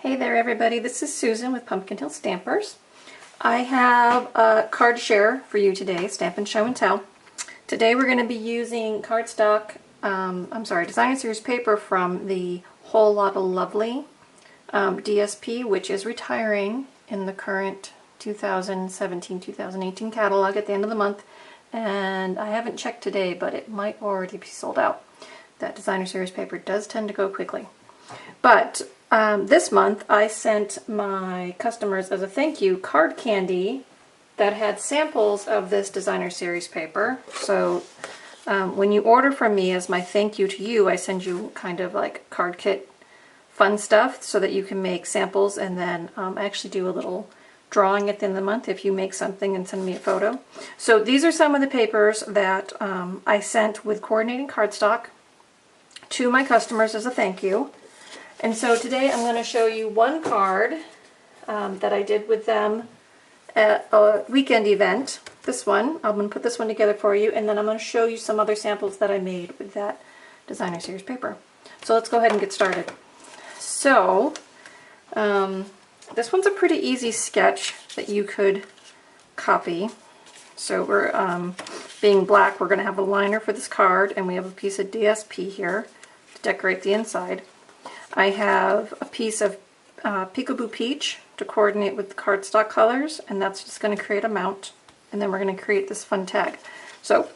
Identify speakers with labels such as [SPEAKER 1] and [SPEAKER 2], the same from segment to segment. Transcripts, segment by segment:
[SPEAKER 1] Hey there everybody, this is Susan with Pumpkin Hill Stampers. I have a card share for you today, Stampin' Show and Tell. Today we're going to be using cardstock, Designer Series paper from the Whole Lot of Lovely DSP, which is retiring in the current 2017-2018 catalog at the end of the month. And I haven't checked today, but it might already be sold out. That Designer Series paper does tend to go quickly. But this month I sent my customers as a thank you card candy that had samples of this Designer Series paper. So when you order from me as my thank you to you, I send you kind of like card kit fun stuff so that you can make samples, and then I actually do a little drawing at the end of the month if you make something and send me a photo. So these are some of the papers that I sent with coordinating cardstock to my customers as a thank you. And so today I'm going to show you one card that I did with them at a weekend event. This one, I'm going to put this one together for you, and then I'm going to show you some other samples that I made with that Designer Series paper. So let's go ahead and get started. So this one's a pretty easy sketch that you could copy. So we're being black, we're going to have a liner for this card, and we have a piece of DSP here to decorate the inside. I have a piece of Peekaboo Peach to coordinate with the cardstock colors, and that's just going to create a mount, and then we're going to create this fun tag. So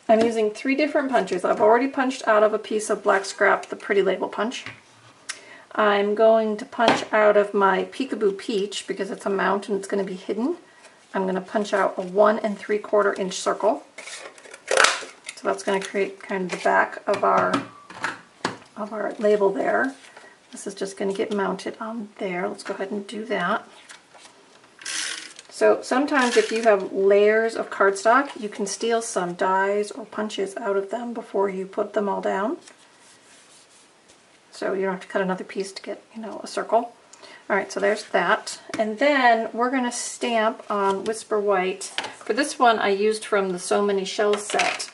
[SPEAKER 1] I'm using 3 different punches. I've already punched out of a piece of black scrap, the Pretty Label punch. I'm going to punch out of my Peekaboo Peach because it's a mount and it's going to be hidden. I'm going to punch out a 1 3/4 inch circle. So that's going to create kind of the back of our label there. This is just going to get mounted on there. Let's go ahead and do that. So sometimes if you have layers of cardstock, you can steal some dies or punches out of them before you put them all down. So you don't have to cut another piece to get, a circle. Alright, so there's that. And then we're going to stamp on Whisper White. For this one I used from the So Many Shells set.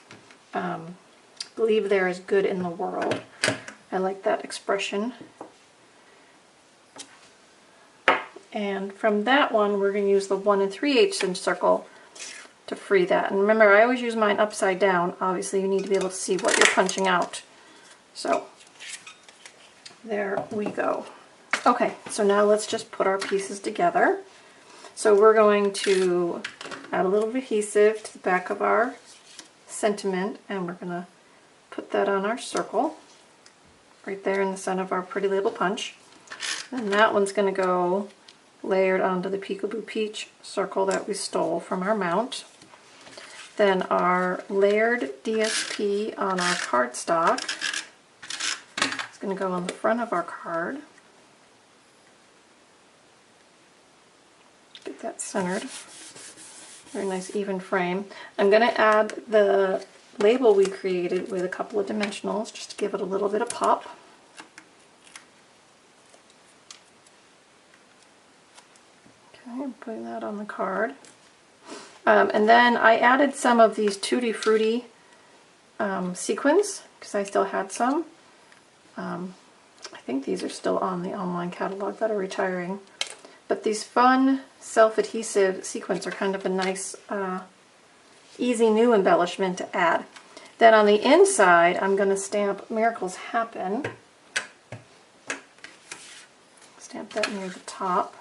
[SPEAKER 1] Believe there is good in the world. I like that expression. And from that one, we're going to use the 1 3/8 inch circle to free that. And remember, I always use mine upside down. Obviously, you need to be able to see what you're punching out. So, there we go. Okay, so now let's just put our pieces together. So we're going to add a little adhesive to the back of our sentiment, and we're going to put that on our circle, right there in the center of our Pretty Label punch. And that one's going to go layered onto the Peekaboo Peach circle that we stole from our mount. Then our layered DSP on our cardstock is going to go on the front of our card. Get that centered. Very nice even frame. I'm going to add the label we created with a couple of dimensionals just to give it a little bit of pop. Okay, I'm putting that on the card. And then I added some of these Tutti Frutti sequins because I still had some. I think these are still on the online catalog that are retiring. But these fun self-adhesive sequins are kind of a nice, easy new embellishment to add. Then on the inside, I'm going to stamp Miracles Happen. Stamp that near the top.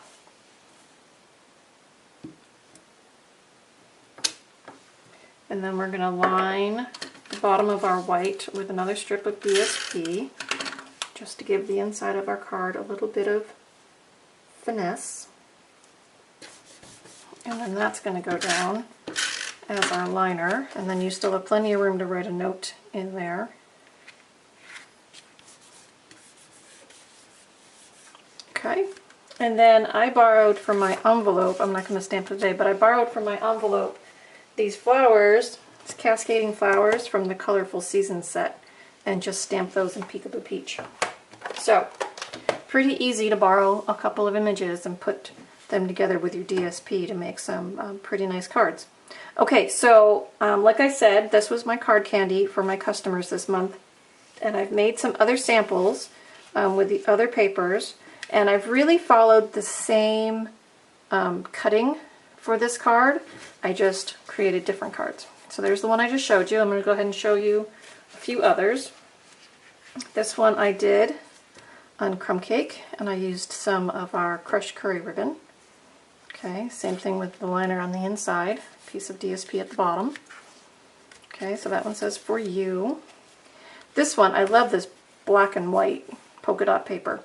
[SPEAKER 1] And then we're going to line the bottom of our white with another strip of DSP, just to give the inside of our card a little bit of finesse. And then that's going to go down as our liner, and then you still have plenty of room to write a note in there. Okay, and then I borrowed from my envelope, I'm not going to stamp today, but I borrowed from my envelope these flowers, these cascading flowers from the Colorful Seasons set, and just stamp those in Peekaboo Peach. So, pretty easy to borrow a couple of images and put them together with your DSP to make some pretty nice cards. Okay, so like I said, this was my card candy for my customers this month, and I've made some other samples with the other papers. And I've really followed the same cutting for this card. I just created different cards. So there's the one I just showed you. I'm going to go ahead and show you a few others. This one I did on crumb cake, and I used some of our crushed curry ribbon. Okay, same thing with the liner on the inside, piece of DSP at the bottom. Okay, so that one says for you. This one, I love this black and white polka dot paper.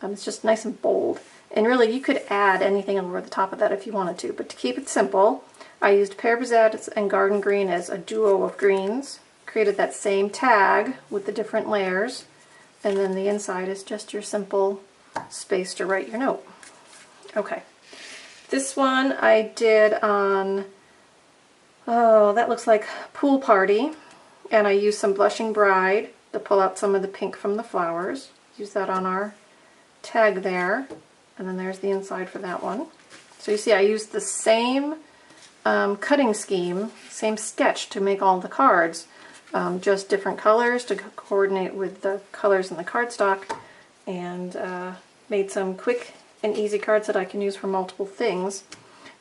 [SPEAKER 1] It's just nice and bold. And really, you could add anything over the top of that if you wanted to. But to keep it simple, I used Pear Bizette and Garden Green as a duo of greens. Created that same tag with the different layers. And then the inside is just your simple space to write your note. Okay. This one I did on, oh, that looks like Pool Party. And I used some Blushing Bride to pull out some of the pink from the flowers. Use that on our tag there. And then there's the inside for that one. So you see I used the same cutting scheme, same sketch to make all the cards. Just different colors to coordinate with the colors in the cardstock, and made some quick and easy cards that I can use for multiple things.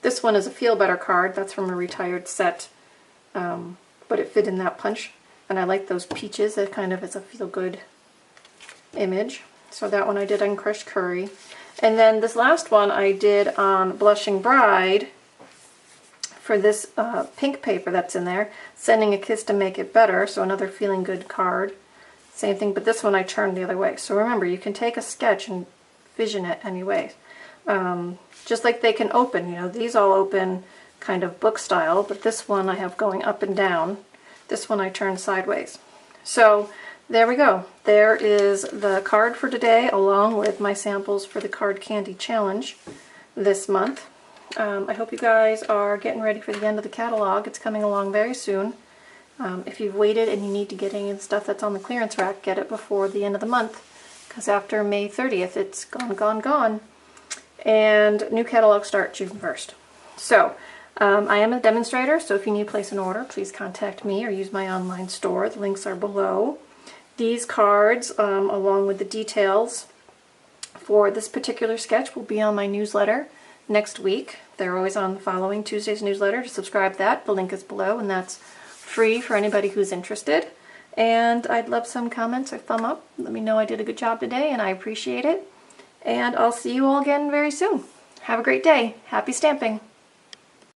[SPEAKER 1] This one is a Feel Better card. That's from a retired set, but it fit in that punch. And I like those peaches. That kind of is a feel-good image. So that one I did on crushed curry. And then this last one I did on Blushing Bride for this pink paper that's in there. Sending a Kiss to Make It Better, so another feeling good card. Same thing, but this one I turned the other way. So remember, you can take a sketch and vision it any way. Just like they can open, you know, these all open kind of book style, but this one I have going up and down. This one I turned sideways. So there we go. There is the card for today, along with my samples for the Card Candy Challenge this month. I hope you guys are getting ready for the end of the catalog. It's coming along very soon. If you've waited and you need to get any of the stuff that's on the clearance rack, get it before the end of the month, because after May 30th, it's gone, gone, gone. And new catalog start June 1st. So, I am a demonstrator, so if you need to place an order, please contact me or use my online store. The links are below. These cards, along with the details for this particular sketch, will be on my newsletter next week. They're always on the following Tuesday's newsletter. To subscribe to that, the link is below, and that's free for anybody who's interested. And I'd love some comments or thumb up. Let me know I did a good job today, and I appreciate it. And I'll see you all again very soon. Have a great day. Happy stamping!